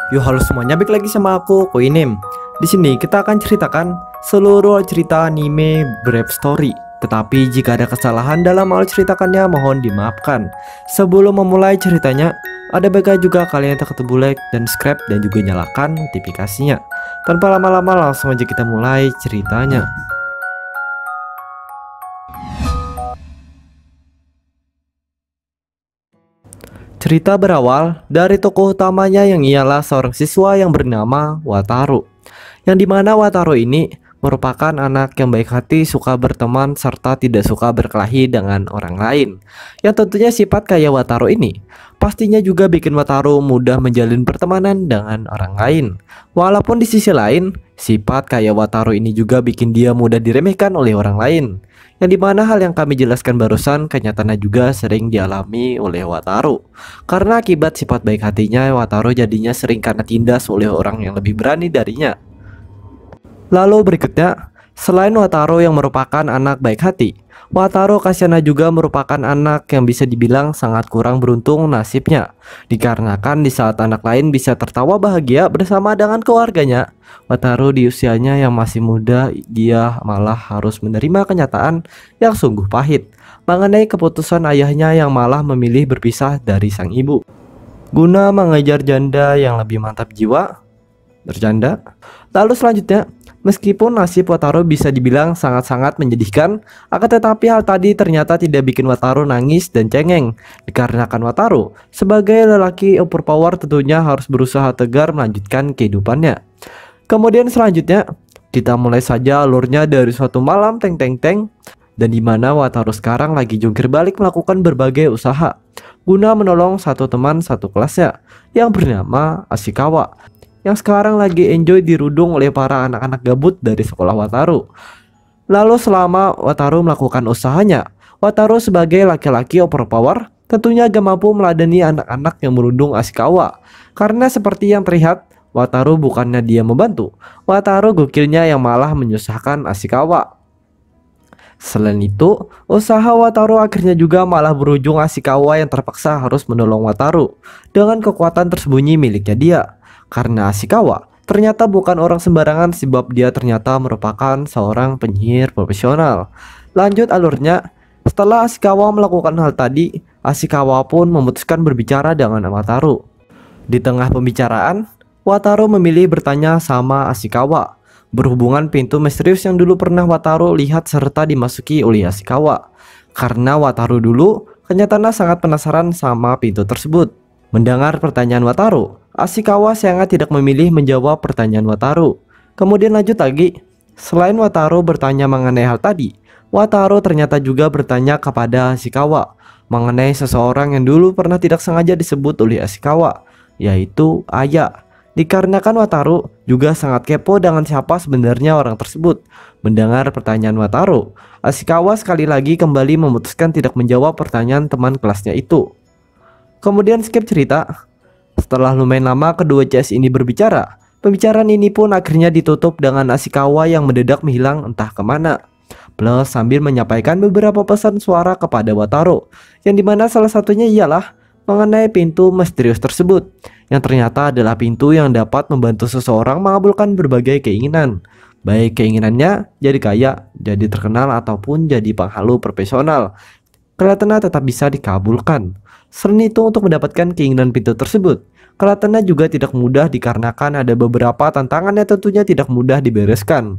Yo halo semuanya, balik lagi sama aku Koinem. Di sini kita akan ceritakan seluruh cerita anime Brave Story. Tetapi jika ada kesalahan dalam hal ceritakannya mohon dimaafkan. Sebelum memulai ceritanya, ada baiknya juga kalian tekan tombol like dan subscribe dan juga nyalakan notifikasinya. Tanpa lama-lama langsung aja kita mulai ceritanya. Cerita berawal dari tokoh utamanya yang ialah seorang siswa yang bernama Wataru. Yang dimana Wataru ini merupakan anak yang baik hati, suka berteman, serta tidak suka berkelahi dengan orang lain. Yang tentunya sifat kayak Wataru ini pastinya juga bikin Wataru mudah menjalin pertemanan dengan orang lain. Walaupun di sisi lain, sifat kayak Wataru ini juga bikin dia mudah diremehkan oleh orang lain. Yang dimana hal yang kami jelaskan barusan kenyataannya juga sering dialami oleh Wataru. Karena akibat sifat baik hatinya, Wataru jadinya sering kena tindas oleh orang yang lebih berani darinya. Lalu berikutnya, selain Wataru yang merupakan anak baik hati, Wataru Kasiana juga merupakan anak yang bisa dibilang sangat kurang beruntung nasibnya. Dikarenakan di saat anak lain bisa tertawa bahagia bersama dengan keluarganya, Wataru di usianya yang masih muda, dia malah harus menerima kenyataan yang sungguh pahit mengenai keputusan ayahnya yang malah memilih berpisah dari sang ibu guna mengejar janda yang lebih mantap jiwa. Bercanda. Lalu selanjutnya, meskipun nasib Wataru bisa dibilang sangat-sangat menyedihkan, akan tetapi hal tadi ternyata tidak bikin Wataru nangis dan cengeng. Dikarenakan Wataru sebagai lelaki overpower tentunya harus berusaha tegar melanjutkan kehidupannya. Kemudian selanjutnya, kita mulai saja alurnya dari suatu malam teng-teng-teng, dan dimana Wataru sekarang lagi jungkir balik melakukan berbagai usaha guna menolong satu teman satu kelasnya yang bernama Ashikawa, yang sekarang lagi enjoy dirudung oleh para anak-anak gabut dari sekolah Wataru. Lalu selama Wataru melakukan usahanya, Wataru sebagai laki-laki overpower tentunya gak mampu meladeni anak-anak yang merundung Ashikawa. Karena seperti yang terlihat, Wataru bukannya dia membantu, Wataru gokilnya yang malah menyusahkan Ashikawa. Selain itu, usaha Wataru akhirnya juga malah berujung Ashikawa yang terpaksa harus menolong Wataru dengan kekuatan tersembunyi miliknya dia. Karena Ashikawa ternyata bukan orang sembarangan sebab dia ternyata merupakan seorang penyihir profesional. Lanjut alurnya, setelah Ashikawa melakukan hal tadi, Ashikawa pun memutuskan berbicara dengan Wataru. Di tengah pembicaraan, Wataru memilih bertanya sama Ashikawa berhubungan pintu misterius yang dulu pernah Wataru lihat serta dimasuki oleh Ashikawa. Karena Wataru dulu kenyataannya sangat penasaran sama pintu tersebut. Mendengar pertanyaan Wataru, Ashikawa sangat tidak memilih menjawab pertanyaan Wataru. Kemudian lanjut lagi, selain Wataru bertanya mengenai hal tadi, Wataru ternyata juga bertanya kepada Ashikawa mengenai seseorang yang dulu pernah tidak sengaja disebut oleh Ashikawa, yaitu Aya. Dikarenakan Wataru juga sangat kepo dengan siapa sebenarnya orang tersebut. Mendengar pertanyaan Wataru, Ashikawa sekali lagi kembali memutuskan tidak menjawab pertanyaan teman kelasnya itu. Kemudian skip cerita. Setelah lumayan lama kedua CS ini berbicara, pembicaraan ini pun akhirnya ditutup dengan Ashikawa yang mendadak menghilang entah kemana. Plus sambil menyampaikan beberapa pesan suara kepada Wataru, yang dimana salah satunya ialah mengenai pintu misterius tersebut, yang ternyata adalah pintu yang dapat membantu seseorang mengabulkan berbagai keinginan. Baik keinginannya jadi kaya, jadi terkenal, ataupun jadi penghalu profesional, kelihatannya tetap bisa dikabulkan. Selain itu, untuk mendapatkan keinginan pintu tersebut, kelihatannya juga tidak mudah dikarenakan ada beberapa tantangan yang tentunya tidak mudah dibereskan.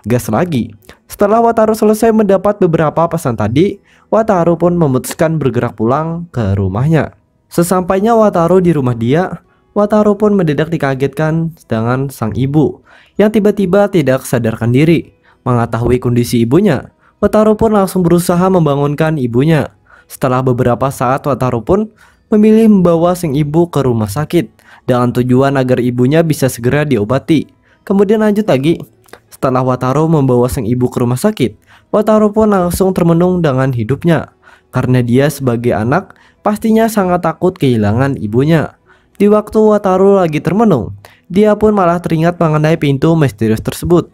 Gas lagi, setelah Wataru selesai mendapat beberapa pesan tadi, Wataru pun memutuskan bergerak pulang ke rumahnya. Sesampainya Wataru di rumah dia, Wataru pun mendadak dikagetkan dengan sang ibu yang tiba-tiba tidak sadarkan diri. Mengetahui kondisi ibunya, Wataru pun langsung berusaha membangunkan ibunya. Setelah beberapa saat, Wataru pun memilih membawa sang ibu ke rumah sakit dengan tujuan agar ibunya bisa segera diobati. Kemudian lanjut lagi, setelah Wataru membawa sang ibu ke rumah sakit, Wataru pun langsung termenung dengan hidupnya. Karena dia sebagai anak pastinya sangat takut kehilangan ibunya. Di waktu Wataru lagi termenung, dia pun malah teringat mengenai pintu misterius tersebut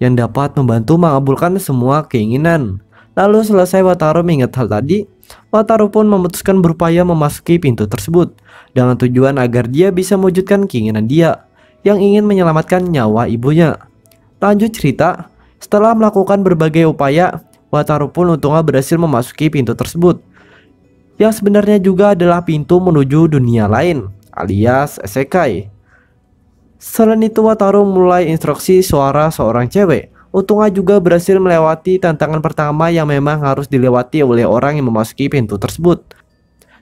yang dapat membantu mengabulkan semua keinginan. Lalu selesai Wataru mengingat hal tadi, Wataru pun memutuskan berupaya memasuki pintu tersebut dengan tujuan agar dia bisa mewujudkan keinginan dia yang ingin menyelamatkan nyawa ibunya. Lanjut cerita, setelah melakukan berbagai upaya, Wataru pun untungnya berhasil memasuki pintu tersebut, yang sebenarnya juga adalah pintu menuju dunia lain, alias isekai. Selain itu, Wataru mulai instruksi suara seorang cewek. Untungnya juga berhasil melewati tantangan pertama yang memang harus dilewati oleh orang yang memasuki pintu tersebut,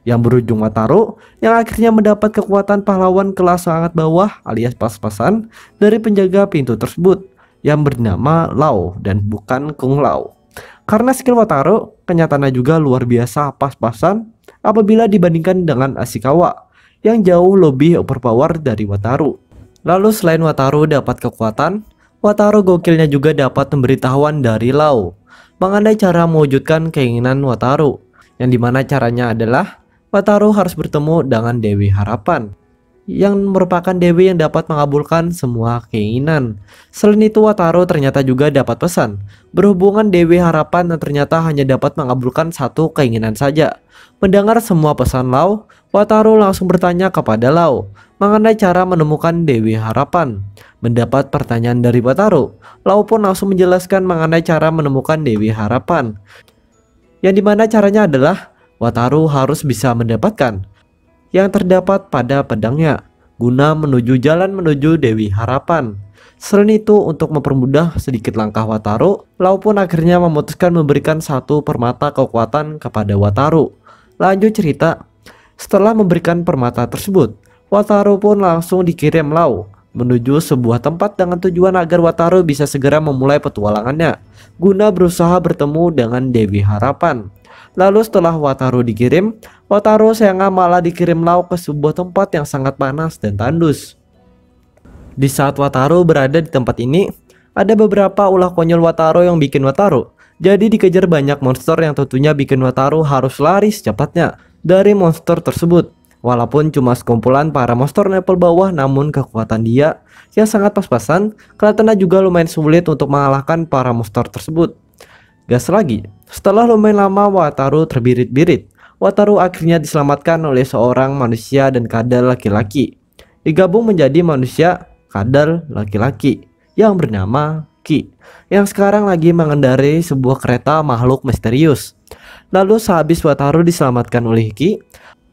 yang berujung Wataru yang akhirnya mendapat kekuatan pahlawan kelas sangat bawah alias pas-pasan dari penjaga pintu tersebut yang bernama Lau dan bukan Kung Lao. Karena skill Wataru kenyataannya juga luar biasa pas-pasan apabila dibandingkan dengan Ashikawa yang jauh lebih overpower dari Wataru. Lalu selain Wataru dapat kekuatan, Wataru gokilnya juga dapat pemberitahuan dari Lau mengenai cara mewujudkan keinginan Wataru, yang dimana caranya adalah Wataru harus bertemu dengan Dewi Harapan, yang merupakan dewi yang dapat mengabulkan semua keinginan. Selain itu, Wataru ternyata juga dapat pesan berhubungan Dewi Harapan dan ternyata hanya dapat mengabulkan satu keinginan saja. Mendengar semua pesan Lau, Wataru langsung bertanya kepada Lau mengenai cara menemukan Dewi Harapan. Mendapat pertanyaan dari Wataru, Lau pun langsung menjelaskan mengenai cara menemukan Dewi Harapan, yang dimana caranya adalah Wataru harus bisa mendapatkan yang terdapat pada pedangnya guna menuju jalan menuju Dewi Harapan. Selain itu, untuk mempermudah sedikit langkah Wataru, Lau pun akhirnya memutuskan memberikan satu permata kekuatan kepada Wataru. Lanjut cerita, setelah memberikan permata tersebut, Wataru pun langsung dikirim Lau menuju sebuah tempat dengan tujuan agar Wataru bisa segera memulai petualangannya guna berusaha bertemu dengan Dewi Harapan. Lalu setelah Wataru dikirim, Wataru sayangnya malah dikirim Lau ke sebuah tempat yang sangat panas dan tandus. Di saat Wataru berada di tempat ini, ada beberapa ulah konyol Wataru yang bikin Wataru jadi dikejar banyak monster yang tentunya bikin Wataru harus lari secepatnya dari monster tersebut. Walaupun cuma sekumpulan para monster level bawah, namun kekuatan dia yang sangat pas-pasan kelihatannya juga lumayan sulit untuk mengalahkan para monster tersebut. Gas lagi, setelah lumayan lama Wataru terbirit-birit, Wataru akhirnya diselamatkan oleh seorang manusia dan kadal laki-laki, digabung menjadi manusia kadal laki-laki yang bernama Ki, yang sekarang lagi mengendarai sebuah kereta makhluk misterius. Lalu sehabis Wataru diselamatkan oleh Ki,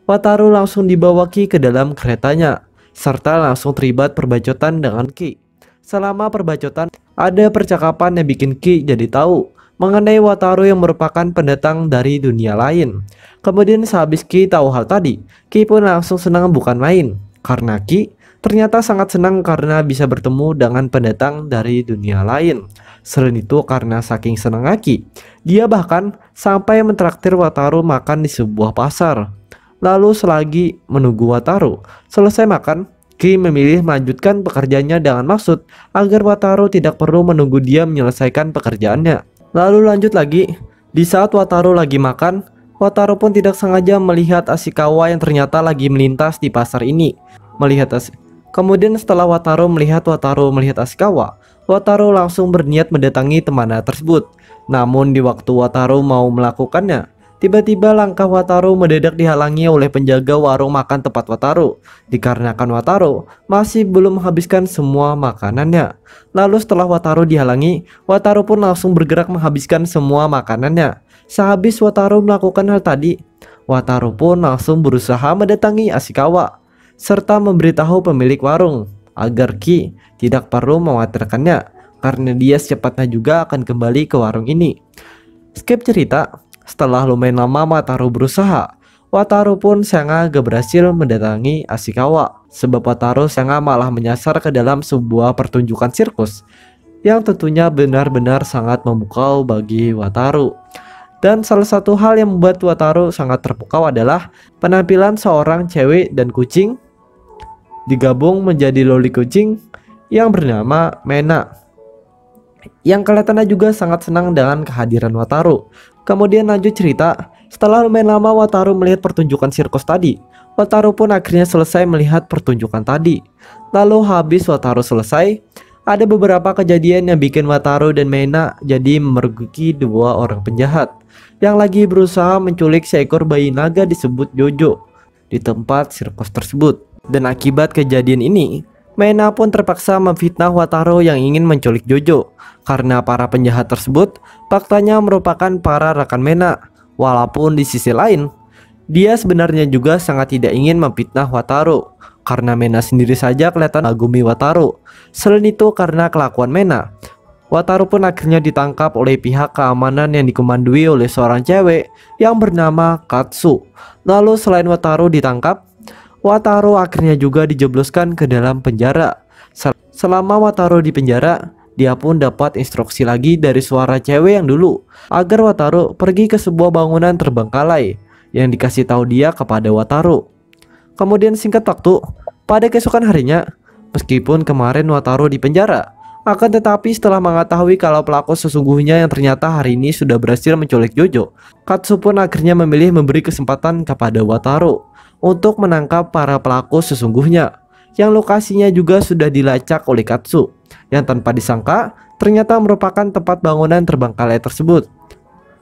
Wataru langsung dibawa Ki ke dalam keretanya, serta langsung terlibat perbacotan dengan Ki. Selama perbacotan, ada percakapan yang bikin Ki jadi tahu mengenai Wataru yang merupakan pendatang dari dunia lain. Kemudian sehabis Ki tahu hal tadi, Ki pun langsung senang bukan main, karena Ki ternyata sangat senang karena bisa bertemu dengan pendatang dari dunia lain. Selain itu, karena saking senangnya Ki, dia bahkan sampai mentraktir Wataru makan di sebuah pasar. Lalu selagi menunggu Wataru selesai makan, Ki memilih melanjutkan pekerjaannya dengan maksud agar Wataru tidak perlu menunggu dia menyelesaikan pekerjaannya. Lalu lanjut lagi, di saat Wataru lagi makan, Wataru pun tidak sengaja melihat Ashikawa yang ternyata lagi melintas di pasar ini. Kemudian setelah Wataru melihat Ashikawa, Wataru langsung berniat mendatangi temannya tersebut. Namun di waktu Wataru mau melakukannya, tiba-tiba langkah Wataru mendadak dihalangi oleh penjaga warung makan tempat Wataru, dikarenakan Wataru masih belum menghabiskan semua makanannya. Lalu setelah Wataru dihalangi, Wataru pun langsung bergerak menghabiskan semua makanannya. Sehabis Wataru melakukan hal tadi, Wataru pun langsung berusaha mendatangi Ashikawa, serta memberitahu pemilik warung agar Ki tidak perlu mengkhawatirkannya, karena dia secepatnya juga akan kembali ke warung ini. Skip cerita. Setelah lumayan lama Wataru berusaha, Wataru pun sayangnya gak berhasil mendatangi Ashikawa, sebab Wataru sayangnya malah menyasar ke dalam sebuah pertunjukan sirkus yang tentunya benar-benar sangat memukau bagi Wataru. Dan salah satu hal yang membuat Wataru sangat terpukau adalah penampilan seorang cewek dan kucing digabung menjadi loli kucing yang bernama Mena, yang kelihatannya juga sangat senang dengan kehadiran Wataru. Kemudian lanjut cerita, setelah lumayan lama Wataru melihat pertunjukan sirkus tadi, Wataru pun akhirnya selesai melihat pertunjukan tadi. Lalu habis Wataru selesai, ada beberapa kejadian yang bikin Wataru dan Mena jadi memergoki dua orang penjahat yang lagi berusaha menculik seekor bayi naga disebut Jojo di tempat sirkus tersebut. Dan akibat kejadian ini, Mena pun terpaksa memfitnah Wataru yang ingin menculik Jojo karena para penjahat tersebut faktanya merupakan para rekan Mena. Walaupun di sisi lain, dia sebenarnya juga sangat tidak ingin memfitnah Wataru karena Mena sendiri saja kelihatan mengagumi Wataru. Selain itu, karena kelakuan Mena, Wataru pun akhirnya ditangkap oleh pihak keamanan yang dikomandoi oleh seorang cewek yang bernama Katsu. Lalu selain Wataru ditangkap, Wataru akhirnya juga dijebloskan ke dalam penjara. Selama Wataru di penjara, dia pun dapat instruksi lagi dari suara cewek yang dulu agar Wataru pergi ke sebuah bangunan terbengkalai yang dikasih tahu dia kepada Wataru. Kemudian singkat waktu, pada keesokan harinya, meskipun kemarin Wataru di penjara, akan tetapi setelah mengetahui kalau pelaku sesungguhnya yang ternyata hari ini sudah berhasil menculik Jojo, Katsu pun akhirnya memilih memberi kesempatan kepada Wataru untuk menangkap para pelaku sesungguhnya, yang lokasinya juga sudah dilacak oleh Katsu, yang tanpa disangka ternyata merupakan tempat bangunan terbengkalai tersebut.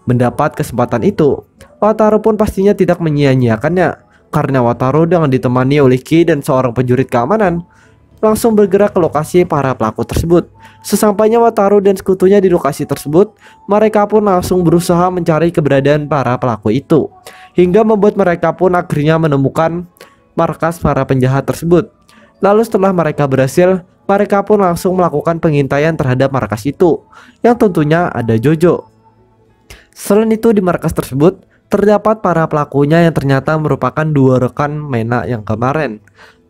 Mendapat kesempatan itu, Wataru pun pastinya tidak menyia-nyiakannya, karena Wataru dengan ditemani oleh Ki dan seorang prajurit keamanan langsung bergerak ke lokasi para pelaku tersebut. Sesampainya Wataru dan sekutunya di lokasi tersebut, mereka pun langsung berusaha mencari keberadaan para pelaku itu, hingga membuat mereka pun akhirnya menemukan markas para penjahat tersebut. Lalu setelah mereka berhasil, mereka pun langsung melakukan pengintaian terhadap markas itu, yang tentunya ada Jojo. Selain itu, di markas tersebut terdapat para pelakunya yang ternyata merupakan dua rekan Mena yang kemarin.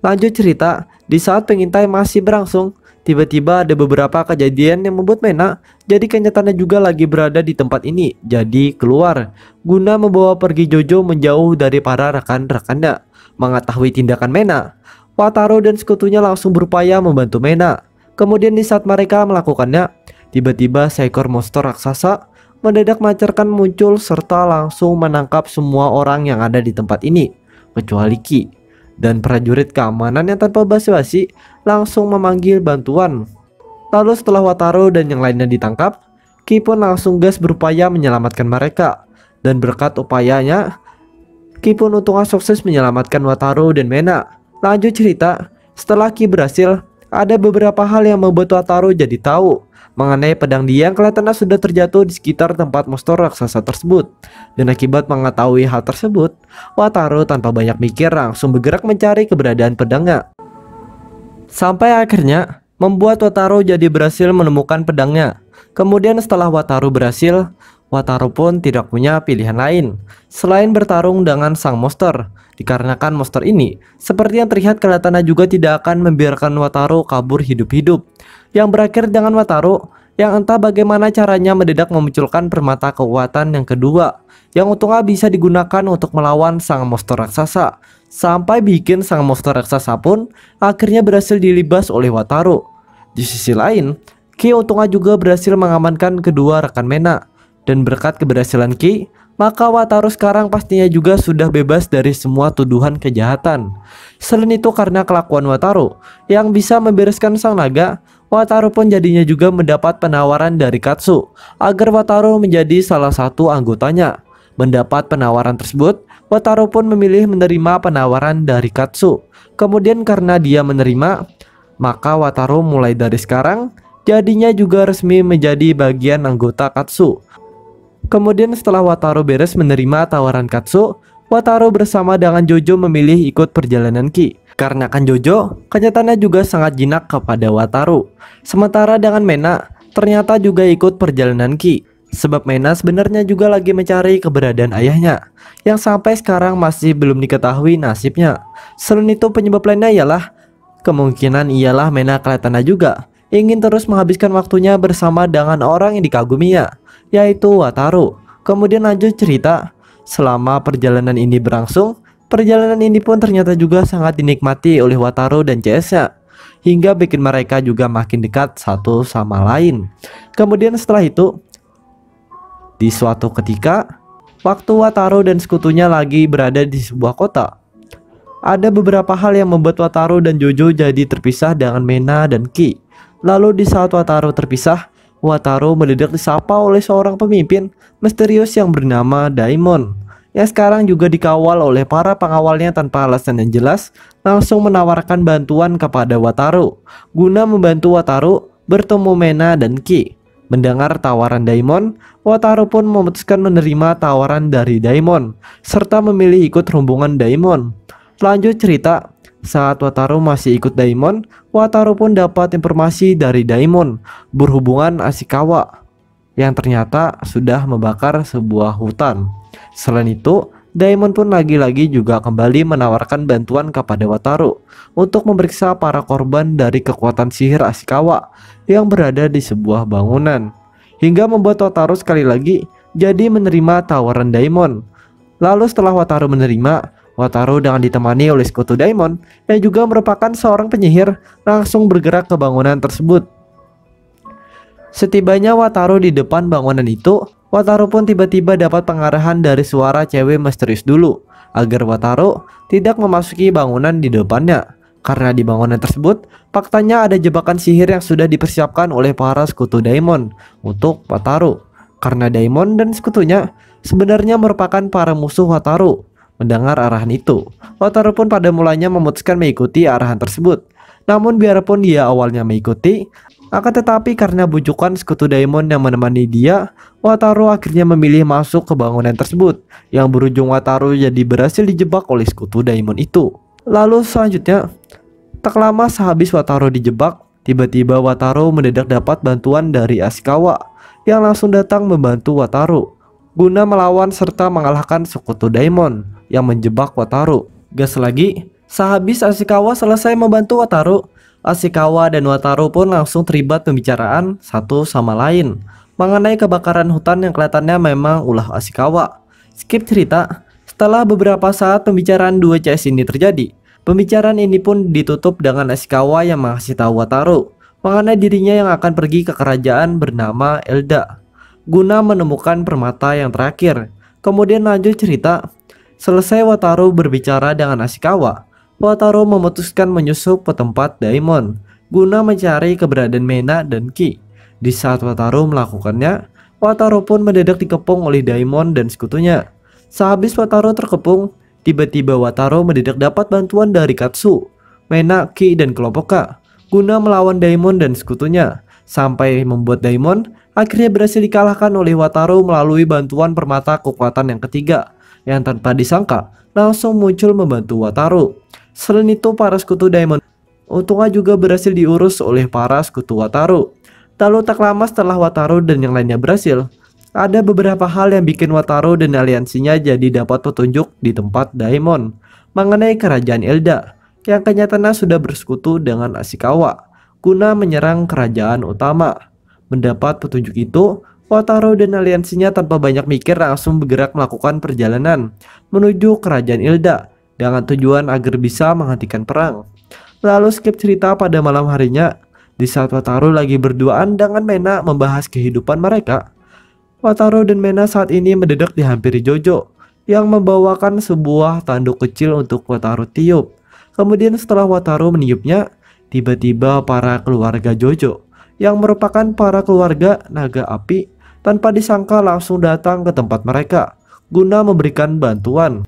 Lanjut cerita, di saat pengintai masih berlangsung, tiba-tiba ada beberapa kejadian yang membuat Mena jadi kenyataannya juga lagi berada di tempat ini. Jadi keluar guna membawa pergi Jojo menjauh dari para rekan-rekannya. Mengetahui tindakan Mena, Wataru dan sekutunya langsung berupaya membantu Mena. Kemudian di saat mereka melakukannya, tiba-tiba seekor monster raksasa mendadak macerkan muncul serta langsung menangkap semua orang yang ada di tempat ini, kecuali Ki. Dan prajurit keamanan yang tanpa basa-basi langsung memanggil bantuan. Lalu setelah Wataru dan yang lainnya ditangkap, Ki pun langsung gas berupaya menyelamatkan mereka. Dan berkat upayanya, Ki pun untungnya sukses menyelamatkan Wataru dan Mena. Lanjut cerita, setelah Ki berhasil, ada beberapa hal yang membuat Wataru jadi tahu mengenai pedang dia yang kelihatannya sudah terjatuh di sekitar tempat monster raksasa tersebut. Dan akibat mengetahui hal tersebut, Wataru tanpa banyak mikir langsung bergerak mencari keberadaan pedangnya. Sampai akhirnya membuat Wataru jadi berhasil menemukan pedangnya. Kemudian setelah Wataru berhasil, Wataru pun tidak punya pilihan lain selain bertarung dengan sang monster. Dikarenakan monster ini seperti yang terlihat kelihatannya juga tidak akan membiarkan Wataru kabur hidup-hidup, yang berakhir dengan Wataru yang entah bagaimana caranya mendadak memunculkan permata kekuatan yang kedua, yang untungnya bisa digunakan untuk melawan sang monster raksasa, sampai bikin sang monster raksasa pun akhirnya berhasil dilibas oleh Wataru. Di sisi lain, Ki untungnya juga berhasil mengamankan kedua rekan Mena, dan berkat keberhasilan Ki, maka Wataru sekarang pastinya juga sudah bebas dari semua tuduhan kejahatan. Selain itu, karena kelakuan Wataru yang bisa membereskan sang naga, Wataru pun jadinya juga mendapat penawaran dari Katsu agar Wataru menjadi salah satu anggotanya. Mendapat penawaran tersebut, Wataru pun memilih menerima penawaran dari Katsu. Kemudian karena dia menerima, maka Wataru mulai dari sekarang jadinya juga resmi menjadi bagian anggota Katsu. Kemudian setelah Wataru beres menerima tawaran Katsu, Wataru bersama dengan Jojo memilih ikut perjalanan Ki. Karena kan Jojo kenyataannya juga sangat jinak kepada Wataru. Sementara dengan Mena ternyata juga ikut perjalanan Ki. Sebab Mena sebenarnya juga lagi mencari keberadaan ayahnya, yang sampai sekarang masih belum diketahui nasibnya. Selain itu, penyebab lainnya ialah kemungkinan ialah Mena kelihatannya juga ingin terus menghabiskan waktunya bersama dengan orang yang dikaguminya, yaitu Wataru. Kemudian lanjut cerita, selama perjalanan ini berlangsung, perjalanan ini pun ternyata juga sangat dinikmati oleh Wataru dan CS-nya, hingga bikin mereka juga makin dekat satu sama lain. Kemudian setelah itu, di suatu ketika, waktu Wataru dan sekutunya lagi berada di sebuah kota, ada beberapa hal yang membuat Wataru dan Jojo jadi terpisah dengan Mena dan Ki. Lalu di saat Wataru terpisah, Wataru mendadak disapa oleh seorang pemimpin misterius yang bernama Daimon, yang sekarang juga dikawal oleh para pengawalnya tanpa alasan yang jelas, langsung menawarkan bantuan kepada Wataru guna membantu Wataru bertemu Mena dan Ki. Mendengar tawaran Daimon, Wataru pun memutuskan menerima tawaran dari Daimon serta memilih ikut rombongan Daimon. Lanjut cerita, saat Wataru masih ikut Daimon, Wataru pun dapat informasi dari Daimon berhubungan Ashikawa yang ternyata sudah membakar sebuah hutan. Selain itu, Daimon pun lagi-lagi juga kembali menawarkan bantuan kepada Wataru untuk memeriksa para korban dari kekuatan sihir Ashikawa yang berada di sebuah bangunan, hingga membuat Wataru sekali lagi jadi menerima tawaran Daimon. Lalu setelah Wataru menerima, Wataru dengan ditemani oleh sekutu Daimon yang juga merupakan seorang penyihir langsung bergerak ke bangunan tersebut. Setibanya Wataru di depan bangunan itu, Wataru pun tiba-tiba dapat pengarahan dari suara cewek misterius dulu agar Wataru tidak memasuki bangunan di depannya. Karena di bangunan tersebut, faktanya ada jebakan sihir yang sudah dipersiapkan oleh para sekutu Daimon untuk Wataru. Karena Daimon dan sekutunya sebenarnya merupakan para musuh Wataru. Mendengar arahan itu, Wataru pun pada mulanya memutuskan mengikuti arahan tersebut. Namun biarpun dia awalnya mengikuti, akan tetapi karena bujukan sekutu Daimon yang menemani dia, Wataru akhirnya memilih masuk ke bangunan tersebut, yang berujung Wataru jadi berhasil dijebak oleh sekutu Daimon itu. Lalu selanjutnya, tak lama sehabis Wataru dijebak, tiba-tiba Wataru mendadak dapat bantuan dari Ashikawa yang langsung datang membantu Wataru guna melawan serta mengalahkan sekutu Daimon yang menjebak Wataru. Gas lagi, sehabis Ashikawa selesai membantu Wataru, Ashikawa dan Wataru pun langsung terlibat pembicaraan satu sama lain mengenai kebakaran hutan yang kelihatannya memang ulah Ashikawa. Skip cerita, setelah beberapa saat pembicaraan dua CS ini terjadi, pembicaraan ini pun ditutup dengan Ashikawa yang mengasih tahu Wataru mengenai dirinya yang akan pergi ke kerajaan bernama Elda guna menemukan permata yang terakhir. Kemudian lanjut cerita, selesai Wataru berbicara dengan Ashikawa, Wataru memutuskan menyusup ke tempat Daimon guna mencari keberadaan Mena dan Ki. Di saat Wataru melakukannya, Wataru pun mendadak dikepung oleh Daimon dan sekutunya. Sehabis Wataru terkepung, tiba-tiba Wataru mendadak dapat bantuan dari Katsu, Mena, Ki, dan kelompoknya guna melawan Daimon dan sekutunya, sampai membuat Daimon akhirnya berhasil dikalahkan oleh Wataru melalui bantuan permata kekuatan yang ketiga yang tanpa disangka langsung muncul membantu Wataru. Selain itu, para sekutu Daimon untungnya juga berhasil diurus oleh para sekutu Wataru. Lalu tak lama setelah Wataru dan yang lainnya berhasil, ada beberapa hal yang bikin Wataru dan aliansinya jadi dapat petunjuk di tempat Daimon mengenai kerajaan Elda yang kenyataannya sudah bersekutu dengan Ashikawa guna menyerang kerajaan utama. Mendapat petunjuk itu, Wataru dan aliansinya tanpa banyak mikir langsung bergerak melakukan perjalanan menuju kerajaan Elda dengan tujuan agar bisa menghentikan perang. Lalu skip cerita pada malam harinya, di saat Wataru lagi berduaan dengan Mena membahas kehidupan mereka. Wataru dan Mena saat ini mendadak dihampiri Jojo yang membawakan sebuah tanduk kecil untuk Wataru tiup. Kemudian setelah Wataru meniupnya, tiba-tiba para keluarga Jojo yang merupakan para keluarga naga api tanpa disangka langsung datang ke tempat mereka guna memberikan bantuan.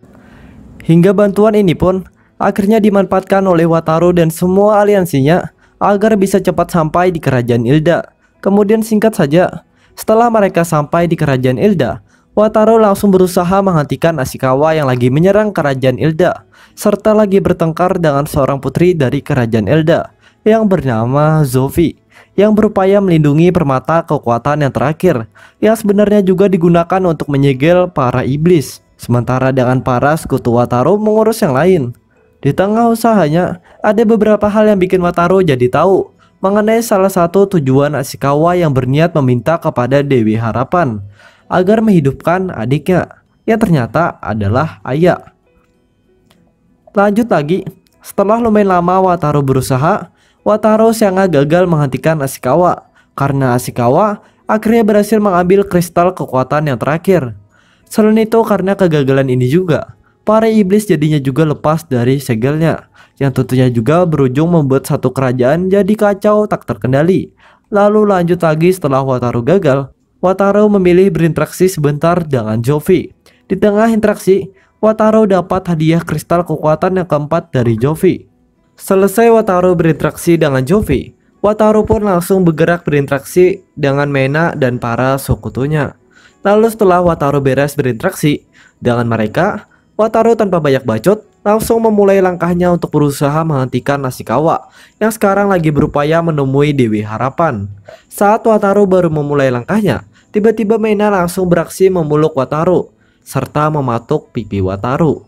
Hingga bantuan ini pun akhirnya dimanfaatkan oleh Wataru dan semua aliansinya agar bisa cepat sampai di kerajaan Elda. Kemudian singkat saja, setelah mereka sampai di kerajaan Elda, Wataru langsung berusaha menghentikan Ashikawa yang lagi menyerang kerajaan Elda, serta lagi bertengkar dengan seorang putri dari kerajaan Elda yang bernama Zofi, yang berupaya melindungi permata kekuatan yang terakhir yang sebenarnya juga digunakan untuk menyegel para iblis. Sementara dengan para sekutu Wataru mengurus yang lain. Di tengah usahanya, ada beberapa hal yang bikin Wataru jadi tahu mengenai salah satu tujuan Ashikawa yang berniat meminta kepada Dewi Harapan agar menghidupkan adiknya yang ternyata adalah Aya. Lanjut lagi, setelah lumayan lama Wataru berusaha, Wataru sangat gagal menghentikan Ashikawa karena Ashikawa akhirnya berhasil mengambil kristal kekuatan yang terakhir. Selain itu, karena kegagalan ini juga, para iblis jadinya juga lepas dari segelnya, yang tentunya juga berujung membuat satu kerajaan jadi kacau tak terkendali. Lalu lanjut lagi setelah Wataru gagal, Wataru memilih berinteraksi sebentar dengan Jovi. Di tengah interaksi, Wataru dapat hadiah kristal kekuatan yang keempat dari Jovi. Selesai Wataru berinteraksi dengan Jovi, Wataru pun langsung bergerak berinteraksi dengan Mena dan para sekutunya. Lalu setelah Wataru beres berinteraksi dengan mereka, Wataru tanpa banyak bacot langsung memulai langkahnya untuk berusaha menghentikan Ashikawa yang sekarang lagi berupaya menemui Dewi Harapan. Saat Wataru baru memulai langkahnya, tiba-tiba Mena langsung beraksi memeluk Wataru serta mematuk pipi Wataru.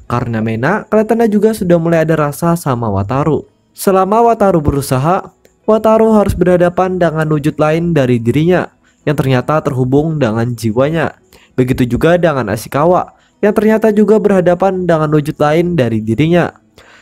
Karena Mena kelihatannya juga sudah mulai ada rasa sama Wataru. Selama Wataru berusaha, Wataru harus berhadapan dengan wujud lain dari dirinya yang ternyata terhubung dengan jiwanya. Begitu juga dengan Ashikawa yang ternyata juga berhadapan dengan wujud lain dari dirinya.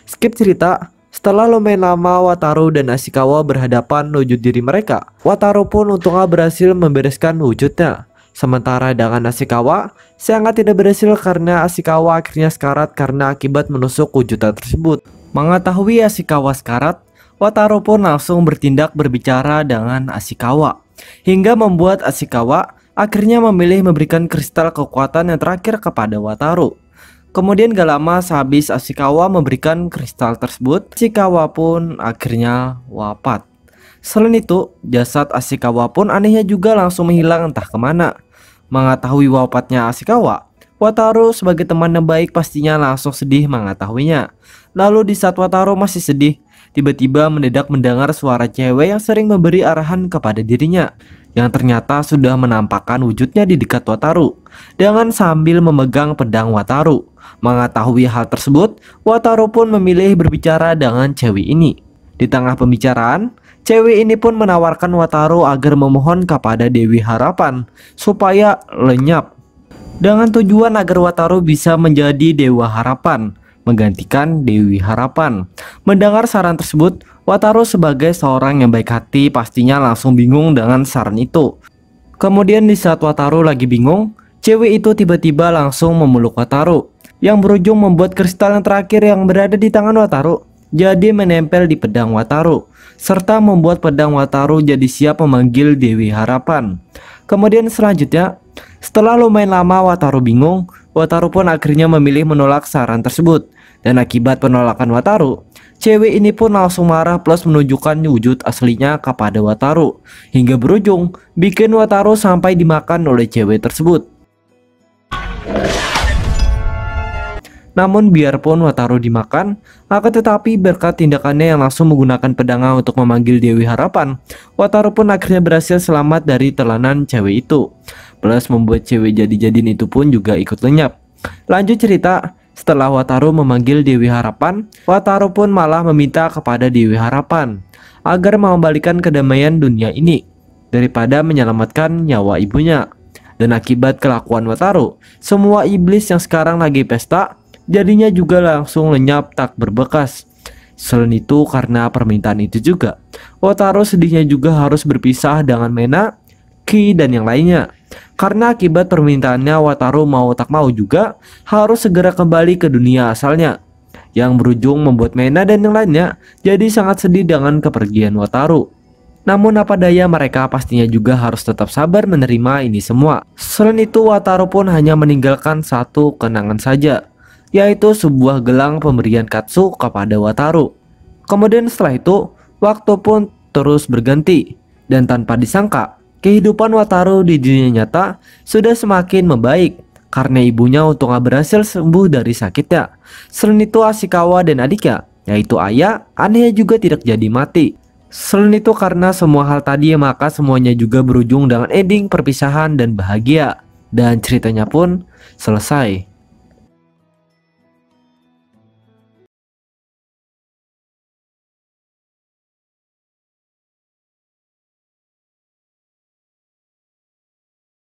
Skip cerita, setelah lumayan lama Wataru dan Ashikawa berhadapan wujud diri mereka, Wataru pun untungnya berhasil membereskan wujudnya. Sementara dengan Ashikawa, sangat tidak berhasil karena Ashikawa akhirnya sekarat karena akibat menusuk wujudnya tersebut. Mengetahui Ashikawa sekarat, Wataru pun langsung bertindak berbicara dengan Ashikawa, hingga membuat Ashikawa akhirnya memilih memberikan kristal kekuatan yang terakhir kepada Wataru. Kemudian gak lama sehabis Ashikawa memberikan kristal tersebut, Ashikawa pun akhirnya wafat. Selain itu, jasad Ashikawa pun anehnya juga langsung menghilang entah kemana. Mengetahui wafatnya Ashikawa, Wataru sebagai teman yang baik pastinya langsung sedih mengetahuinya. Lalu di saat Wataru masih sedih, tiba-tiba mendadak mendengar suara cewek yang sering memberi arahan kepada dirinya, yang ternyata sudah menampakkan wujudnya di dekat Wataru dengan sambil memegang pedang Wataru. Mengetahui hal tersebut, Wataru pun memilih berbicara dengan cewek ini. Di tengah pembicaraan, cewek ini pun menawarkan Wataru agar memohon kepada Dewi Harapan supaya lenyap, dengan tujuan agar Wataru bisa menjadi Dewa Harapan, menggantikan Dewi Harapan. Mendengar saran tersebut, Wataru sebagai seorang yang baik hati pastinya langsung bingung dengan saran itu. Kemudian di saat Wataru lagi bingung, cewek itu tiba-tiba langsung memeluk Wataru, yang berujung membuat kristal yang terakhir yang berada di tangan Wataru jadi menempel di pedang Wataru, serta membuat pedang Wataru jadi siap memanggil Dewi Harapan. Kemudian selanjutnya, setelah lumayan lama Wataru bingung, Wataru pun akhirnya memilih menolak saran tersebut. Dan akibat penolakan Wataru, cewek ini pun langsung marah plus menunjukkan wujud aslinya kepada Wataru, hingga berujung bikin Wataru sampai dimakan oleh cewek tersebut. Namun biarpun Wataru dimakan, akan tetapi berkat tindakannya yang langsung menggunakan pedangnya untuk memanggil Dewi Harapan, Wataru pun akhirnya berhasil selamat dari telanan cewek itu. Plus membuat cewek jadi-jadian itu pun juga ikut lenyap. Lanjut cerita, setelah Wataru memanggil Dewi Harapan, Wataru pun malah meminta kepada Dewi Harapan agar mengembalikan kedamaian dunia ini daripada menyelamatkan nyawa ibunya. Dan akibat kelakuan Wataru, semua iblis yang sekarang lagi pesta jadinya juga langsung lenyap tak berbekas. Selain itu, karena permintaan itu juga, Wataru sedihnya juga harus berpisah dengan Mena, Ki, dan yang lainnya. Karena akibat permintaannya, Wataru mau tak mau juga harus segera kembali ke dunia asalnya, yang berujung membuat Mena dan yang lainnya jadi sangat sedih dengan kepergian Wataru. Namun apa daya, mereka pastinya juga harus tetap sabar menerima ini semua. Selain itu, Wataru pun hanya meninggalkan satu kenangan saja, yaitu sebuah gelang pemberian Katsu kepada Wataru. Kemudian setelah itu, waktu pun terus berganti, dan tanpa disangka, kehidupan Wataru di dunia nyata sudah semakin membaik karena ibunya untungnya berhasil sembuh dari sakitnya. Selain itu, Ashikawa dan adiknya, yaitu Aya, anehnya juga tidak jadi mati. Selain itu, karena semua hal tadi, maka semuanya juga berujung dengan ending perpisahan dan bahagia. Dan ceritanya pun selesai.